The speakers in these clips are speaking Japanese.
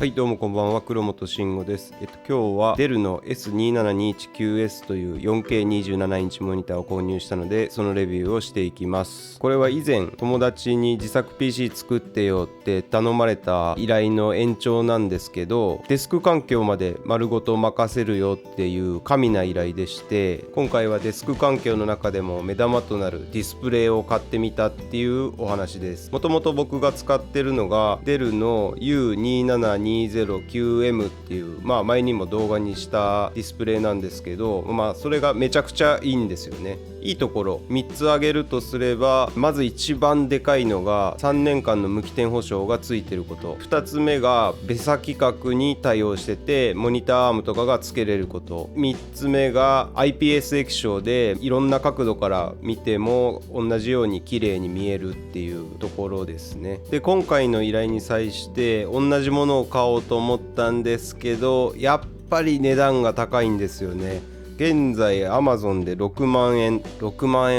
はい、どうもこんばんは、黒本慎吾です。今日はデルの S27219S という 4K27 インチモニターを購入したので、そのレビューをしていきます。これは以前友達に自作 PC 作ってよって頼まれた依頼の延長なんですけど、デスク環境まで丸ごと任せるよっていう神な依頼でして、今回はデスク環境の中でも目玉となるディスプレイを買ってみたっていうお話です。もともと僕が使ってるのがデルの U27209M っていう、前にも動画にしたディスプレイなんですけど、それがめちゃくちゃいいんですよね。いいところ3つ挙げるとすれば、まず一番でかいのが3年間の無期点保証がついてること、2つ目がベサ規格に対応しててモニターアームとかがつけれること、3つ目が IPS 液晶でいろんな角度から見ても同じように綺麗に見えるっていうところですね。で、今回の依頼に際して同じものを買おうと思ったんですけど、やっぱり値段が高いんですよね。現在 Amazon で6万円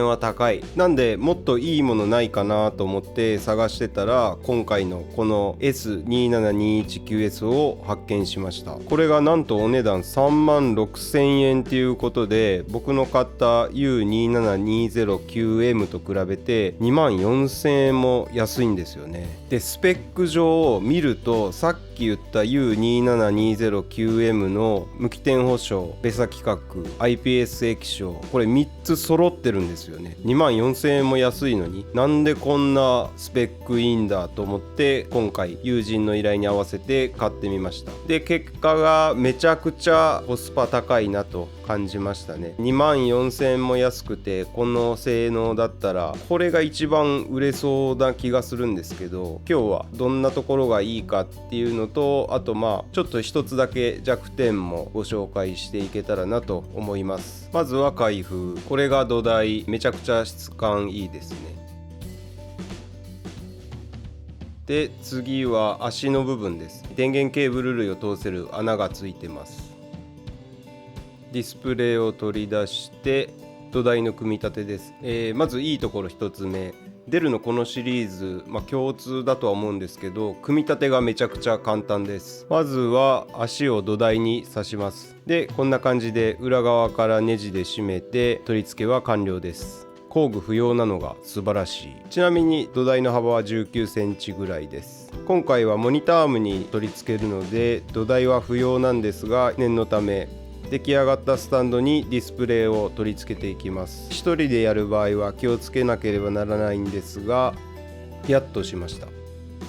は高い。なんでもっといいものないかなと思って探してたら、今回のこの S27219S を発見しました。これがなんとお値段3万6000円ということで、僕の買った U27209M と比べて2万4000円も安いんですよね。で、スペック上を見ると、さっき言った U27209M の無期点保証、ベサ規格、IPS 液晶、これ3つ揃ってるんですよね。2万4000円も安いのに、なんでこんなスペックいいんだと思って、今回友人の依頼に合わせて買ってみました。で、結果がめちゃくちゃコスパ高いなと感じましたね。2万4000円も安くて、この性能だったらこれが一番売れそうな気がするんですけど、今日はどんなところがいいかっていうのと、あとちょっと一つだけ弱点もご紹介していけたらなと思います。まずは開封。これが土台、めちゃくちゃ質感いいですね。で、次は足の部分です。電源ケーブル類を通せる穴がついてます。ディスプレイを取り出して土台の組み立てです。まずいいところ1つ目、デルのこのシリーズ、共通だとは思うんですけど、組み立てがめちゃくちゃ簡単です。まずは足を土台に刺します。で、こんな感じで裏側からネジで締めて取り付けは完了です。工具不要なのが素晴らしい。ちなみに土台の幅は19センチぐらいです。今回はモニターアームに取り付けるので土台は不要なんですが、念のため出来上がったスタンドにディスプレイを取り付けていきます。一人でやる場合は気をつけなければならないんですが、やっとしました。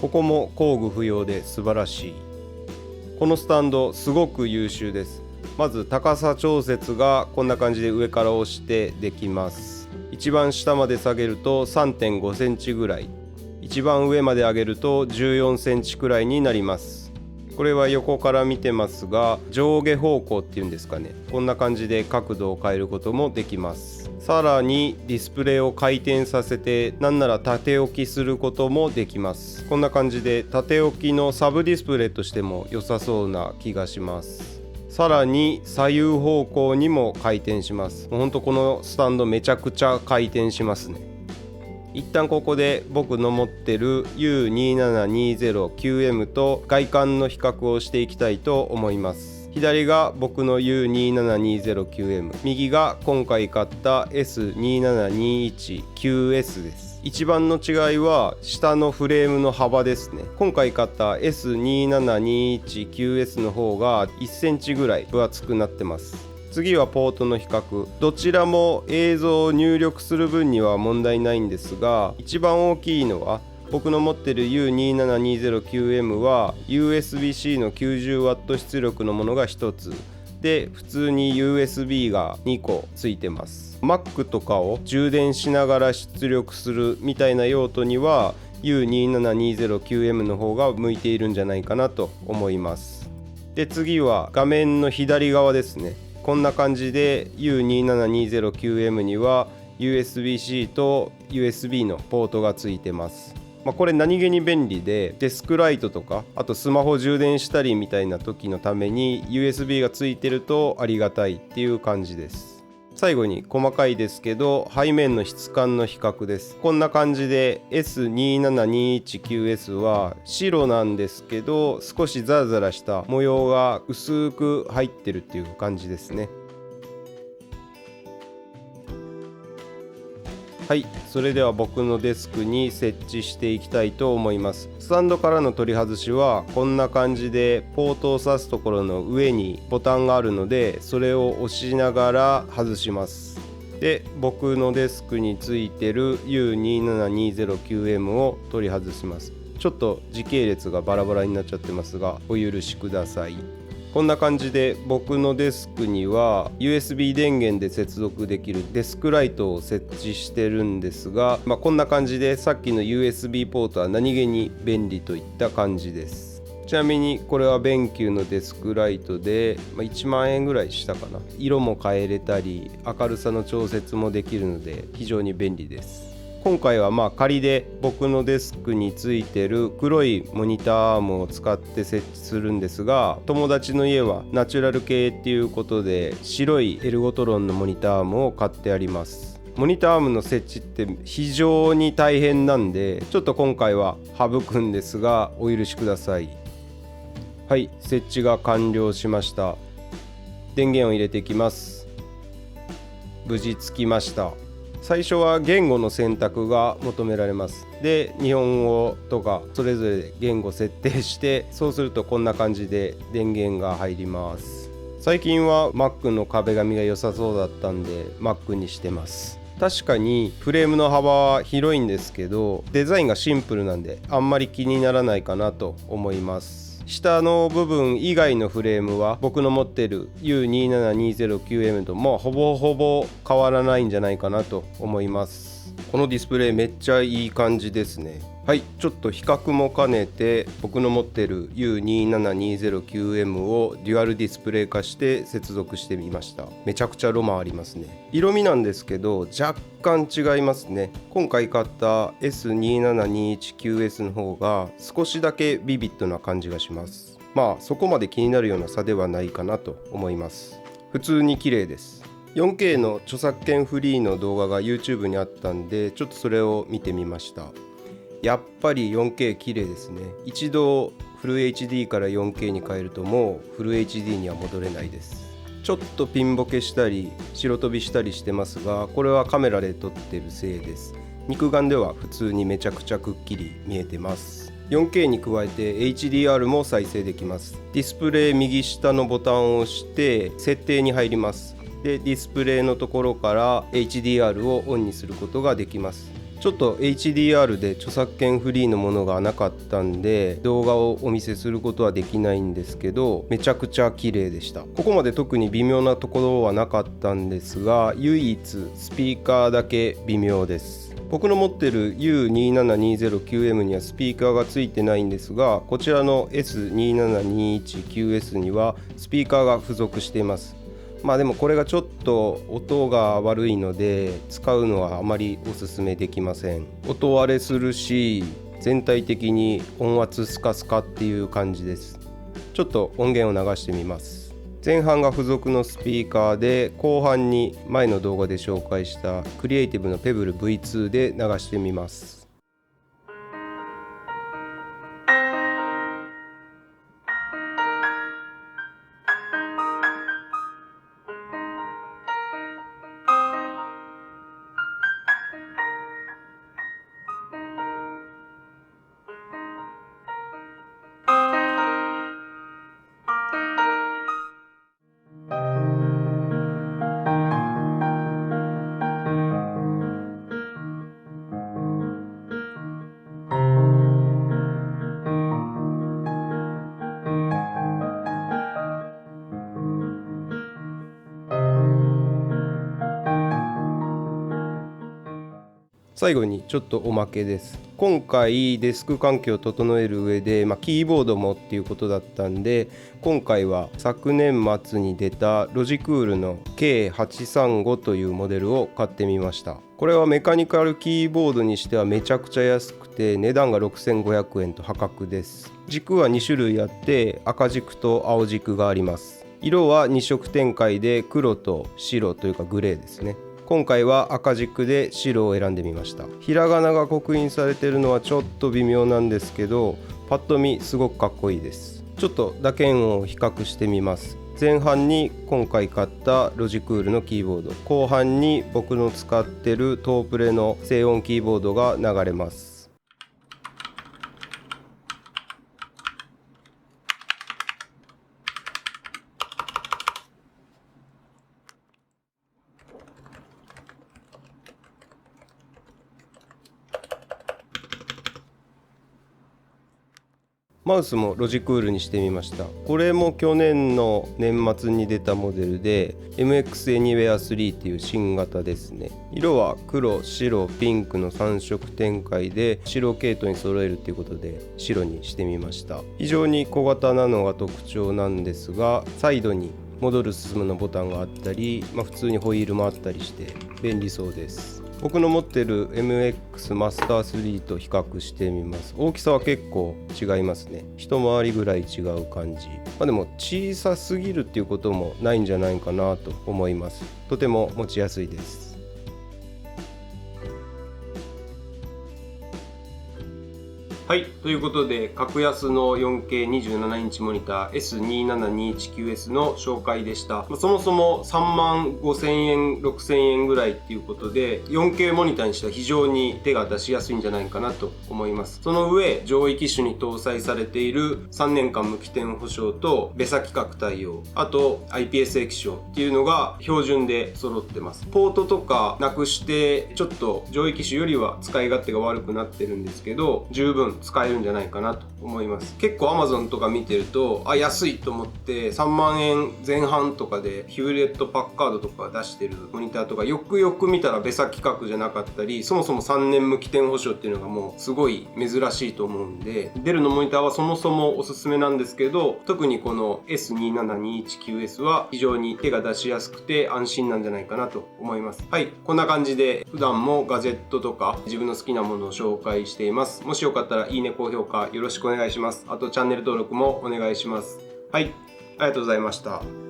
ここも工具不要で素晴らしい。このスタンドすごく優秀です。まず高さ調節がこんな感じで上から押してできます。一番下まで下げると 3.5 センチぐらい、一番上まで上げると14センチくらいになります。これは横から見てますが、上下方向っていうんですかね、こんな感じで角度を変えることもできます。さらにディスプレイを回転させて、なんなら縦置きすることもできます。こんな感じで縦置きのサブディスプレイとしても良さそうな気がします。さらに左右方向にも回転します。ほんとこのスタンドめちゃくちゃ回転しますね。一旦ここで僕の持ってる U27209M と外観の比較をしていきたいと思います。左が僕の U27209M、 右が今回買った S27219S です。一番の違いは下のフレームの幅ですね。今回買った S27219S の方が1センチぐらい分厚くなってます。次はポートの比較。どちらも映像を入力する分には問題ないんですが、一番大きいのは僕の持ってる U27209M は USB-C の 90W 出力のものが1つで、普通に USB が2個ついてます。 Mac とかを充電しながら出力するみたいな用途には U27209M の方が向いているんじゃないかなと思います。で、次は画面の左側ですね。こんな感じで U27209M には USB-C と USB のポートがついてます。これ何気に便利で、デスクライトとかあとスマホ充電したりみたいな時のために USB がついてるとありがたいっていう感じです。最後に細かいですけど背面の質感の比較です。こんな感じで S27219S は白なんですけど少しザラザラした模様が薄く入ってるっていう感じですね。はい、それでは僕のデスクに設置していきたいと思います。スタンドからの取り外しはこんな感じでポートを挿すところの上にボタンがあるのでそれを押しながら外します。で、僕のデスクについてる U27209M を取り外します。ちょっと時系列がバラバラになっちゃってますがお許しください。こんな感じで僕のデスクには USB 電源で接続できるデスクライトを設置してるんですが、こんな感じでさっきの USB ポートは何気に便利といった感じです。ちなみにこれはベンキューのデスクライトで、1万円ぐらいしたかな。色も変えれたり明るさの調節もできるので非常に便利です。今回は仮で僕のデスクについてる黒いモニターアームを使って設置するんですが、友達の家はナチュラル系っていうことで白いエルゴトロンのモニターアームを買ってあります。モニターアームの設置って非常に大変なんでちょっと今回は省くんですがお許しください。はい、設置が完了しました。電源を入れていきます。無事つきました。最初は言語の選択が求められます。で、日本語とかそれぞれ言語設定して、そうするとこんな感じで電源が入ります。最近は Mac の壁紙が良さそうだったんで Mac にしてます。確かにフレームの幅は広いんですけどデザインがシンプルなんであんまり気にならないかなと思います。下の部分以外のフレームは僕の持っている U27209M とほぼほぼ変わらないんじゃないかなと思います。このディスプレイめっちゃいい感じですね。はい、ちょっと比較も兼ねて僕の持っている U27209M をデュアルディスプレイ化して接続してみました。めちゃくちゃロマンありますね。色味なんですけど若干違いますね。今回買った S27219S の方が少しだけビビッドな感じがします。そこまで気になるような差ではないかなと思います。普通に綺麗です。4K の著作権フリーの動画が YouTube にあったんでちょっとそれを見てみました。やっぱり 4K 綺麗ですね。一度フル HD から 4K に変えるともうフル HD には戻れないです。ちょっとピンボケしたり白飛びしたりしてますがこれはカメラで撮ってるせいです。肉眼では普通にめちゃくちゃくっきり見えてます。 4K に加えて HDR も再生できます。ディスプレイ右下のボタンを押して設定に入ります。でディスプレイのところから HDR をオンにすることができます。ちょっと HDR で著作権フリーのものがなかったんで動画をお見せすることはできないんですけどめちゃくちゃ綺麗でした。ここまで特に微妙なところはなかったんですが唯一スピーカーだけ微妙です。僕の持ってる U27209M にはスピーカーがついてないんですがこちらの S27219S にはスピーカーが付属しています。でもこれがちょっと音が悪いので使うのはあまりおすすめできません。音割れするし全体的に音圧スカスカっていう感じです。ちょっと音源を流してみます。前半が付属のスピーカーで後半に前の動画で紹介したクリエイティブのペブル V2 で流してみます。最後にちょっとおまけです。今回デスク環境を整える上で、キーボードもっていうことだったんで今回は昨年末に出たロジクールの K835 というモデルを買ってみました。これはメカニカルキーボードにしてはめちゃくちゃ安くて値段が6500円と破格です。軸は2種類あって赤軸と青軸があります。色は2色展開で黒と白というかグレーですね。今回は赤軸で白を選んでみました。ひらがなが刻印されているのはちょっと微妙なんですけど、パッと見すごくかっこいいです。ちょっと打鍵を比較してみます。前半に今回買ったロジクールのキーボード、後半に僕の使ってるトープレの静音キーボードが流れます。マウスもロジクールにしてみました。これも去年の年末に出たモデルで MX Anywhere 3っていう新型ですね。色は黒、白、ピンクの3色展開で白系統に揃えるっていうことで白にしてみました。非常に小型なのが特徴なんですが、サイドに戻る進むのボタンがあったり、普通にホイールもあったりして便利そうです。僕の持ってる MX マスター3と比較してみます。大きさは結構違いますね。一回りぐらい違う感じ。でも小さすぎるっていうこともないんじゃないかなと思います。とても持ちやすいです。はい、ということで格安の 4K27 インチモニター S27219S の紹介でした。そもそも3万5000円6000円ぐらいっていうことで 4K モニターにしては非常に手が出しやすいんじゃないかなと思います。その上上位機種に搭載されている3年間無起点保証とベサ規格対応、あと IPS 液晶っていうのが標準で揃ってます。ポートとかなくしてちょっと上位機種よりは使い勝手が悪くなってるんですけど、十分使えるんじゃないかなと思います。結構 Amazon とか見てると安いと思って3万円前半とかでヒューレットパッカードとか出してるモニターとかよくよく見たらベサ規格じゃなかったり、そもそも3年無起点保証っていうのがもうすごい珍しいと思うんで、デルのモニターはそもそもおすすめなんですけど、特にこの S27219S は非常に手が出しやすくて安心なんじゃないかなと思います。はい、こんな感じで普段もガジェットとか自分の好きなものを紹介しています。もしよかったらいいね、高評価よろしくお願いします。あとチャンネル登録もお願いします。はい、ありがとうございました。